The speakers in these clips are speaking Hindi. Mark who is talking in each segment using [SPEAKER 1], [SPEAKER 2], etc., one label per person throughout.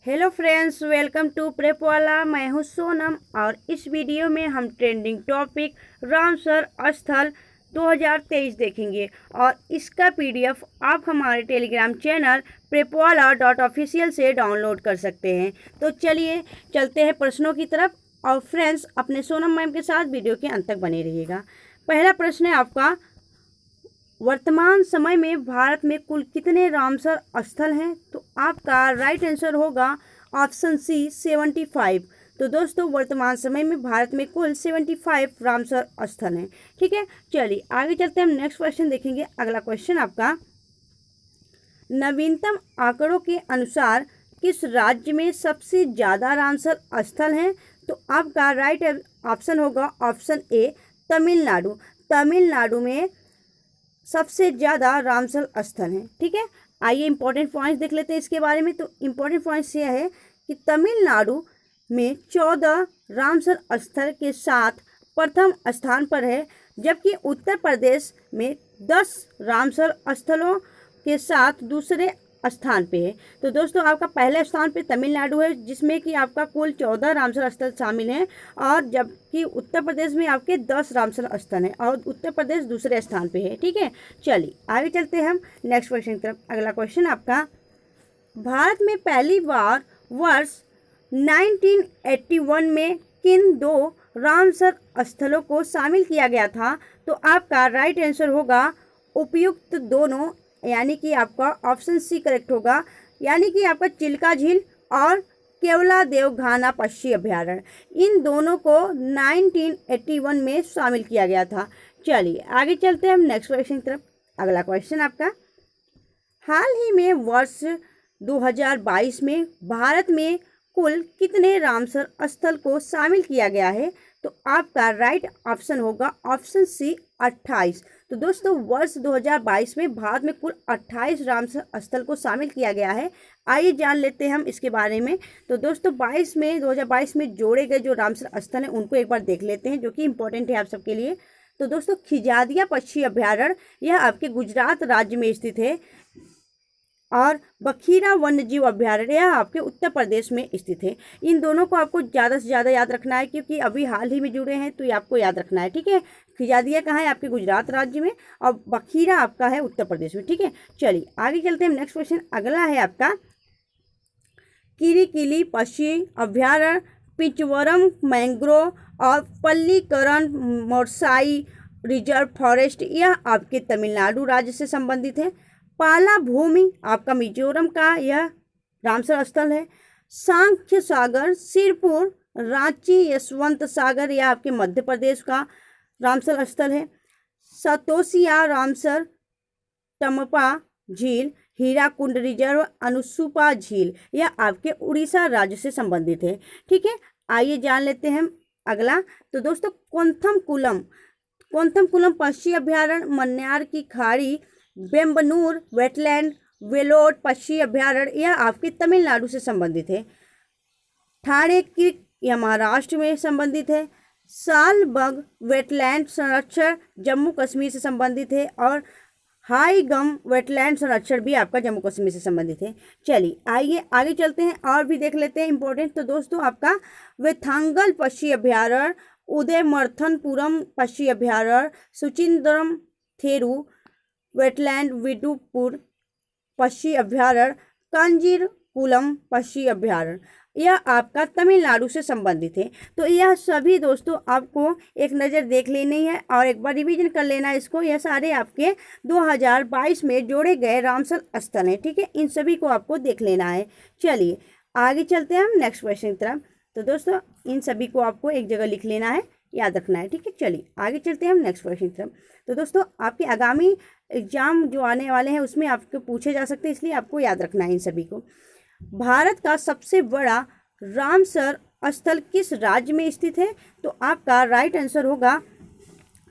[SPEAKER 1] Hello friends, welcome to Prep Wala. मैं हूं सोनम और इस वीडियो में हम ट्रेंडिंग टॉपिक रामसर स्थल 2023 देखेंगे और इसका पीडीएफ आप हमारे टेलीग्राम चैनल prepwala.official से डाउनलोड कर सकते हैं। तो चलिए चलते हैं प्रश्नों की तरफ और फ्रेंड्स अपने सोनम मैम के साथ वीडियो के अंत तक बने रहिएगा। पहला प्रश्न है आपका, वर्तमान समय में भारत में कुल कितने रामसर स्थल हैं? तो आपका राइट आंसर होगा ऑप्शन सी 75। तो दोस्तों वर्तमान समय में भारत में कुल 75 रामसर स्थल हैं। ठीक है, चलिए आगे चलते हैं, हम नेक्स्ट क्वेश्चन देखेंगे। अगला क्वेश्चन आपका, नवीनतम आंकड़ों के अनुसार किस राज्य में सबसे ज़्यादा रामसर स्थल हैं? तो आपका राइट ऑप्शन होगा ऑप्शन ए तमिलनाडु। तमिलनाडु में सबसे ज़्यादा रामसर स्थल हैं। ठीक है, आइए इंपॉर्टेंट पॉइंट्स देख लेते हैं इसके बारे में। तो इंपॉर्टेंट पॉइंट्स यह है कि तमिलनाडु में 14 रामसर स्थल के साथ प्रथम स्थान पर है, जबकि उत्तर प्रदेश में 10 रामसर स्थलों के साथ दूसरे स्थान पे है। तो दोस्तों आपका पहले स्थान पे तमिलनाडु है जिसमें कि आपका कुल 14 रामसर स्थल शामिल हैं, और जबकि उत्तर प्रदेश में आपके 10 रामसर स्थल हैं और उत्तर प्रदेश दूसरे स्थान पे है। ठीक है, चलिए आगे चलते हैं हम नेक्स्ट क्वेश्चन की तरफ। अगला क्वेश्चन आपका, भारत में पहली बार वर्ष 1981 में किन 2 रामसर स्थलों को शामिल किया गया था? तो आपका राइट आंसर होगा उपयुक्त दोनों, यानी कि आपका ऑप्शन सी करेक्ट होगा, यानी कि आपका चिल्का झील और केवलादेव घाना पक्षी अभ्यारण्य, इन दोनों को 1981 में शामिल किया गया था। चलिए आगे चलते हैं हम नेक्स्ट क्वेश्चन की तरफ। अगला क्वेश्चन आपका, हाल ही में वर्ष 2022 में भारत में कुल कितने रामसर स्थल को शामिल किया गया है? तो आपका राइट ऑप्शन होगा ऑप्शन सी 28। तो दोस्तों वर्ष 2022 में भारत में कुल 28 रामसर स्थल को शामिल किया गया है। आइए जान लेते हैं हम इसके बारे में। तो दोस्तों 2022 में जोड़े गए जो रामसर स्थल हैं उनको एक बार देख लेते हैं, जो कि इंपॉर्टेंट है आप सबके लिए। तो दोस्तों खिजादिया पक्षी अभ्यारण्य यह आपके गुजरात राज्य में स्थित है, और बखीरा वन्यजीव अभ्यारण्य यह आपके उत्तर प्रदेश में स्थित है। इन दोनों को आपको ज़्यादा से ज़्यादा याद रखना है क्योंकि अभी हाल ही में जुड़े हैं, तो ये आपको याद रखना है। ठीक है, खिजादिया कहाँ है? आपके गुजरात राज्य में, और बखीरा आपका है उत्तर प्रदेश में। ठीक है, चलिए आगे चलते हैं नेक्स्ट क्वेश्चन। अगला है आपका, किरीकिली पक्षी अभ्यारण्य, पिचवरम मैंग्रोव और पल्लीकरण मोरसाई रिजर्व फॉरेस्ट यह आपके तमिलनाडु राज्य से संबंधित है। पाला भूमि आपका मिजोरम का यह रामसर स्थल है। सांख्य सागर सिरपुर रांची यशवंत सागर यह आपके मध्य प्रदेश का रामसर स्थल है। सतोसिया रामसर, टमपा झील, हीराकुंड रिजर्व, अनुसुपा झील यह आपके उड़ीसा राज्य से संबंधित है। ठीक है, आइए जान लेते हैं अगला। तो दोस्तों कोंथमकुलम पक्षी अभ्यारण्य, मन्यार की खाड़ी, बेम्बनूर वेटलैंड, वेलोड पक्षी अभ्यारण्य यह आपके तमिलनाडु से संबंधित है। ठाणे क्रीक यह महाराष्ट्र में संबंधित है। सालबग वेटलैंड संरक्षण जम्मू कश्मीर से संबंधित है, और हाईगम वेटलैंड संरक्षण भी आपका जम्मू कश्मीर से संबंधित है। चलिए आइए आगे चलते हैं और भी देख लेते हैं इंपॉर्टेंट। तो दोस्तों आपका वेथांगल पक्षी अभ्यारण्य, उदयमर्थनपुरम पक्षी अभ्यारण्य, सुचिंद्रम थेरू वेटलैंड, विडुपुर पक्षी अभ्यारण्य, कांजीरकुलम पक्षी अभ्यारण्य यह आपका तमिलनाडु से संबंधित है। तो यह सभी दोस्तों आपको एक नज़र देख लेनी है और एक बार रिवीजन कर लेना है इसको। यह सारे आपके 2022 में जोड़े गए रामसर स्थल हैं। ठीक है, इन सभी को आपको देख लेना है। चलिए आगे चलते हैं हम नेक्स्ट क्वेश्चन की तरफ। तो दोस्तों इन सभी को आपको एक जगह लिख लेना है, याद रखना है। ठीक है, चलिए आगे चलते हैं हम नेक्स्ट क्वेश्चन की तरफ। तो दोस्तों आपके आगामी एग्जाम जो आने वाले हैं उसमें आपको पूछे जा सकते हैं, इसलिए आपको याद रखना है इन सभी को। भारत का सबसे बड़ा रामसर स्थल किस राज्य में स्थित है? तो आपका राइट आंसर होगा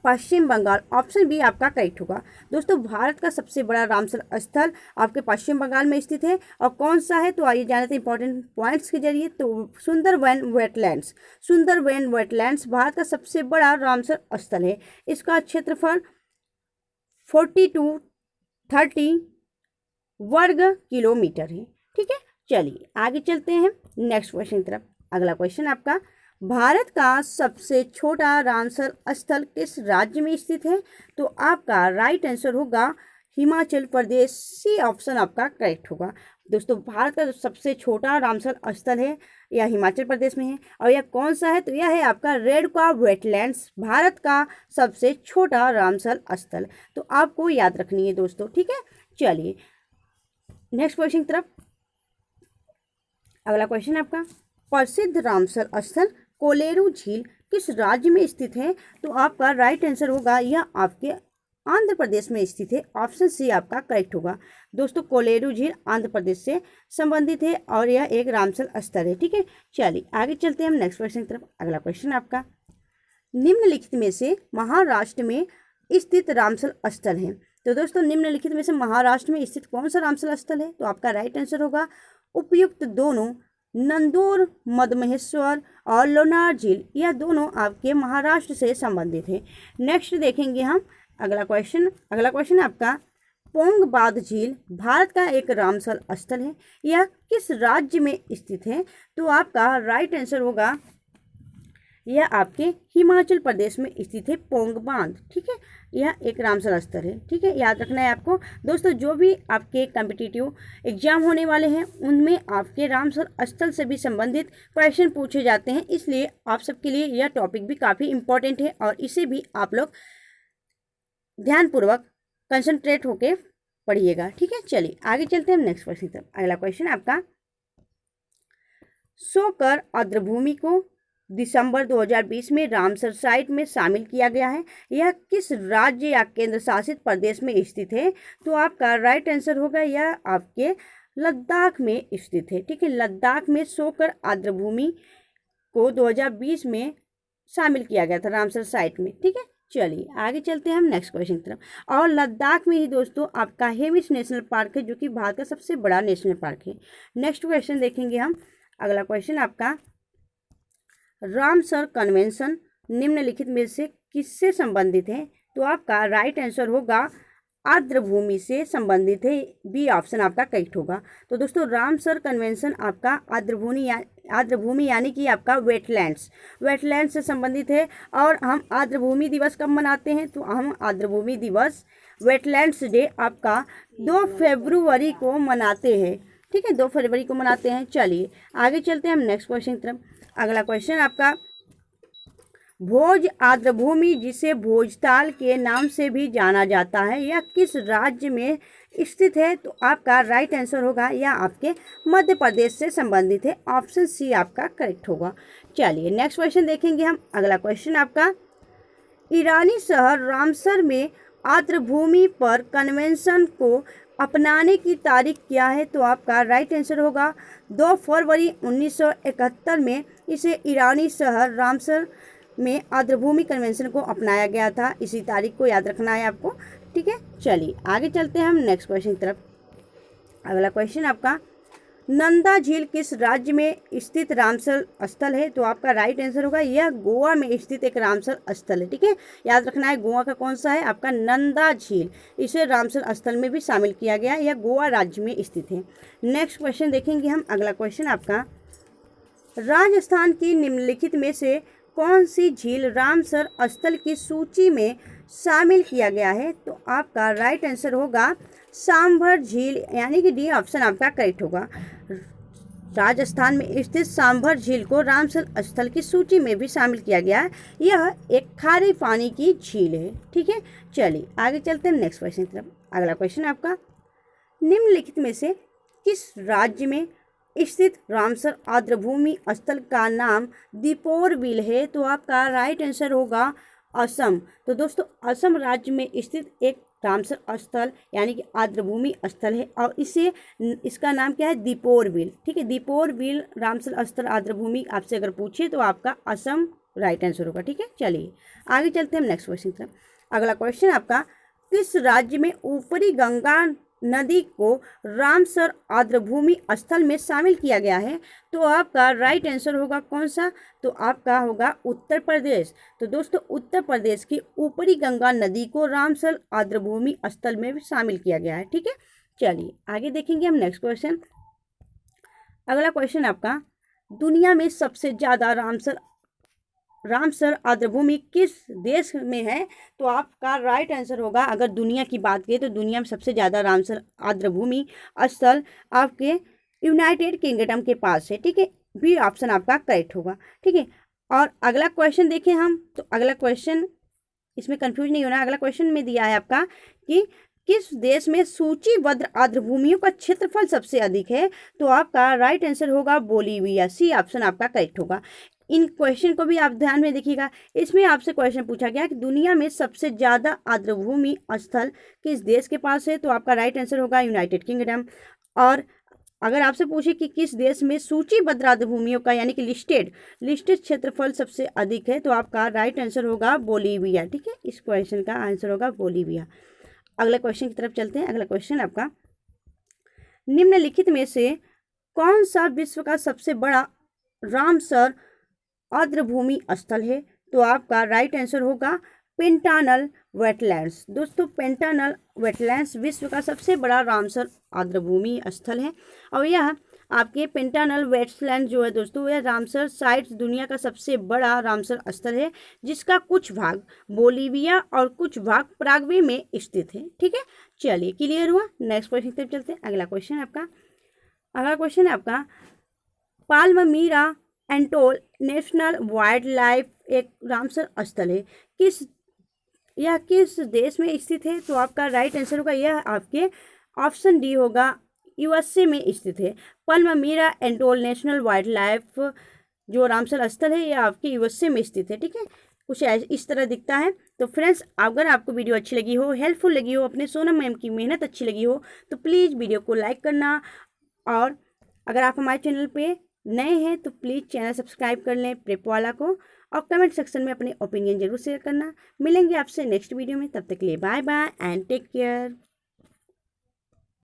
[SPEAKER 1] पश्चिम बंगाल, ऑप्शन बी आपका करेक्ट होगा। दोस्तों भारत का सबसे बड़ा रामसर स्थल आपके पश्चिम बंगाल में स्थित है, और कौन सा है? तो आइए जानते हैं इंपॉर्टेंट पॉइंट्स के जरिए। तो सुंदरवन वेटलैंड्स भारत का सबसे बड़ा रामसर स्थल है। इसका क्षेत्रफल 40 to 30 वर्ग किलोमीटर है। ठीक है, चलिए आगे चलते हैं नेक्स्ट क्वेश्चन की तरफ। अगला क्वेश्चन आपका, भारत का सबसे छोटा रामसर स्थल किस राज्य में स्थित है? तो आपका राइट आंसर होगा हिमाचल प्रदेश। सी ऑप्शन आपका करेक्ट होगा। दोस्तों भारत का जो सबसे छोटा रामसर स्थल है यह हिमाचल प्रदेश में है, और यह कौन सा है? तो यह है आपका रेडका वेटलैंड्स, भारत का सबसे छोटा रामसर स्थल। तो आपको याद रखनी है दोस्तों, ठीक है। चलिए नेक्स्ट क्वेश्चन की तरफ। अगला क्वेश्चन आपका, प्रसिद्ध रामसर स्थल कोलेरू झील किस राज्य में स्थित है? तो आपका राइट आंसर होगा यह आपके आंध्र प्रदेश में स्थित है। ऑप्शन सी आपका करेक्ट होगा। दोस्तों कोलेरू झील आंध्र प्रदेश से संबंधित है और यह एक रामसर स्थल है, ठीक है। चलिए आगे चलते हैं हम नेक्स्ट क्वेश्चन की तरफ। अगला क्वेश्चन आपका, निम्नलिखित में से महाराष्ट्र में स्थित रामसर स्थल है। तो दोस्तों निम्नलिखित में से महाराष्ट्र में स्थित कौन सा रामसर स्थल है? तो आपका राइट आंसर होगा उपयुक्त दोनों नंदोर मदमहेश्वर और लोनार झील, यह दोनों आपके महाराष्ट्र से संबंधित है। नेक्स्ट देखेंगे हम अगला क्वेश्चन आपका, पोंगबाद झील भारत का एक रामसर स्थल है, यह किस राज्य में स्थित है? तो आपका राइट आंसर होगा यह आपके हिमाचल प्रदेश में स्थित है पोंगबांध, ठीक है। यह एक रामसर स्थल है, ठीक है, याद रखना है आपको। दोस्तों जो भी आपके कॉम्पिटिटिव एग्जाम होने वाले हैं उनमें आपके रामसर स्थल से भी संबंधित क्वेश्चन पूछे जाते हैं, इसलिए आप सबके लिए यह टॉपिक भी काफ़ी इंपॉर्टेंट है और इसे भी आप लोग ध्यानपूर्वक कंसंट्रेट होके पढ़िएगा, ठीक है। चलिए आगे चलते हैं नेक्स्ट क्वेश्चन तक। अगला क्वेश्चन आपका, सोकर आर्द्रभूमि को दिसंबर 2020 में रामसर साइट में शामिल किया गया है, यह किस राज्य या केंद्र शासित प्रदेश में स्थित है? तो आपका राइट आंसर होगा यह आपके लद्दाख में स्थित है, ठीक है। लद्दाख में सोकर आर्द्रभूमि को 2020 में शामिल किया गया था रामसर साइट में, ठीक है। चलिए आगे चलते हैं हम नेक्स्ट क्वेश्चन की तरफ। और लद्दाख में ही दोस्तों आपका हेमिस नेशनल पार्क है, जो कि भारत का सबसे बड़ा नेशनल पार्क है। नेक्स्ट क्वेश्चन देखेंगे हम। अगला क्वेश्चन आपका, रामसर कन्वेंशन निम्नलिखित में से किससे संबंधित है? तो आपका राइट आंसर होगा आर्द्रभूमि से संबंधित है। बी ऑप्शन आपका करेक्ट होगा। तो दोस्तों रामसर कन्वेंशन आपका आर्द्रभूमि यानी कि आपका वेटलैंड्स से संबंधित है। और हम आर्द्रभूमि दिवस कब मनाते हैं? तो हम आर्द्रभूमि दिवस वेटलैंड्स डे आपका 2 फरवरी को मनाते हैं, ठीक है, 2 फरवरी को मनाते हैं। चलिए आगे चलते हैं हम नेक्स्ट क्वेश्चन की तरफ। अगला क्वेश्चन आपका, भोज आर्द्रभूमि जिसे भोजताल के नाम से भी जाना जाता है, यह किस राज्य में स्थित है? तो आपका राइट आंसर होगा यह आपके मध्य प्रदेश से संबंधित है। ऑप्शन सी आपका करेक्ट होगा। चलिए नेक्स्ट क्वेश्चन देखेंगे हम। अगला क्वेश्चन आपका, ईरानी शहर रामसर में आर्द्रभूमि पर कन्वेंशन को अपनाने की तारीख क्या है? तो आपका राइट आंसर होगा 2 फरवरी 1971 में इसे ईरानी शहर रामसर में आर्द्रभूमि कन्वेंशन को अपनाया गया था। इसी तारीख को याद रखना है आपको, ठीक है। चलिए आगे चलते हैं हम नेक्स्ट क्वेश्चन की तरफ। अगला क्वेश्चन आपका, नंदा झील किस राज्य में स्थित रामसर स्थल है? तो आपका राइट आंसर होगा यह गोवा में स्थित एक रामसर स्थल है, ठीक है। याद रखना है गोवा का कौन सा है? आपका नंदा झील, इसे रामसर स्थल में भी शामिल किया गया है। यह गोवा राज्य में स्थित है। नेक्स्ट क्वेश्चन देखेंगे हम। अगला क्वेश्चन आपका, राजस्थान की निम्नलिखित में से कौन सी झील रामसर स्थल की सूची में शामिल किया गया है? तो आपका राइट आंसर होगा सांभर झील, यानी कि डी ऑप्शन आपका करेक्ट होगा। राजस्थान में स्थित सांभर झील को रामसर स्थल की सूची में भी शामिल किया गया है। यह एक खारे पानी की झील है, ठीक है। चलिए आगे चलते हैं नेक्स्ट क्वेश्चन की तरफ। अगला क्वेश्चन आपका, निम्नलिखित में से किस राज्य में स्थित रामसर आर्द्रभूमि स्थल का नाम दीपोरबिल है? तो आपका राइट आंसर होगा असम। तो दोस्तों असम राज्य में स्थित एक रामसर स्थल यानी कि आर्द्रभूमि स्थल है और इसका नाम क्या है? दीपोरबिल, ठीक है। दीपोरबिल रामसर स्थल आर्द्रभूमि आपसे अगर पूछे तो आपका असम राइट आंसर होगा, ठीक है। चलिए आगे चलते हैं हम नेक्स्ट क्वेश्चन की तरफ। अगला क्वेश्चन आपका, किस राज्य में ऊपरी गंगा नदी को रामसर आर्द्रभूमि स्थल में शामिल किया गया है? तो आपका राइट आंसर होगा कौन सा? तो आपका होगा उत्तर प्रदेश। तो दोस्तों उत्तर प्रदेश की ऊपरी गंगा नदी को रामसर आर्द्रभूमि स्थल में भी शामिल किया गया है, ठीक है। चलिए आगे देखेंगे हम नेक्स्ट क्वेश्चन। अगला क्वेश्चन आपका, दुनिया में सबसे ज़्यादा रामसर आर्द्रभूमि किस देश में है? तो आपका राइट आंसर होगा, अगर दुनिया की बात करें तो दुनिया में सबसे ज़्यादा रामसर आर्द्रभूमि स्थल आपके यूनाइटेड किंगडम के पास है। ठीक है, बी ऑप्शन आपका करेक्ट होगा। ठीक है, और अगला क्वेश्चन देखें हम, तो अगला क्वेश्चन, इसमें कंफ्यूज नहीं होना, अगला क्वेश्चन में दिया है आपका कि किस देश में सूचीबद्ध आर्द्रभूमियों का क्षेत्रफल सबसे अधिक है? तो आपका राइट आंसर होगा बोलीविया, सी ऑप्शन आपका करेक्ट होगा। इन क्वेश्चन को भी आप ध्यान में देखिएगा, इसमें आपसे क्वेश्चन पूछा गया कि दुनिया में सबसे ज़्यादा आर्द्रभूमि स्थल किस देश के पास है? तो आपका राइट आंसर होगा यूनाइटेड किंगडम। और अगर आपसे पूछे कि किस देश में सूचीबद्ध आर्द्रभूमियों का यानी कि लिस्टेड क्षेत्रफल सबसे अधिक है? तो आपका राइट आंसर होगा बोलीविया। ठीक है, इस क्वेश्चन का आंसर होगा बोलीविया। अगले क्वेश्चन की तरफ चलते हैं। अगला क्वेश्चन आपका, निम्नलिखित में से कौन सा विश्व का सबसे बड़ा रामसर आर्द्रभूमि स्थल है? तो आपका राइट आंसर होगा पेंटानल वेटलैंड्स। दोस्तों, पेंटानल वेटलैंड्स विश्व का सबसे बड़ा रामसर आर्द्रभूमि स्थल है, और यह आपके पेंटानल वेटलैंड जो है दोस्तों, यह रामसर साइट्स दुनिया का सबसे बड़ा रामसर स्थल है, जिसका कुछ भाग बोलीविया और कुछ भाग पराग्वे में स्थित है। ठीक है, चलिए क्लियर हुआ। नेक्स्ट क्वेश्चन की तरफ चलते हैं। अगला क्वेश्चन है आपका, पाल्ममीरा एंटोल नेशनल वाइल्ड लाइफ एक रामसर स्थल है, यह किस देश में स्थित है? तो आपका राइट आंसर होगा, यह आपके ऑप्शन डी होगा, यूएसए में स्थित है। पाल्ममीरा एंटोल नेशनल वाइल्ड लाइफ जो रामसर स्थल है, यह आपके यूएसए में स्थित है। ठीक है, कुछ इस तरह दिखता है। तो फ्रेंड्स, अगर आपको वीडियो अच्छी लगी हो, हेल्पफुल लगी हो, अपने सोनम मैम की मेहनत अच्छी लगी हो, तो प्लीज़ वीडियो को लाइक करना, और अगर आप हमारे चैनल पे नए हैं तो प्लीज़ चैनल सब्सक्राइब कर लें प्रेप वाला को, और कमेंट सेक्शन में अपने ओपिनियन जरूर शेयर करना। मिलेंगे आपसे नेक्स्ट वीडियो में, तब तक के लिए bye bye and take care.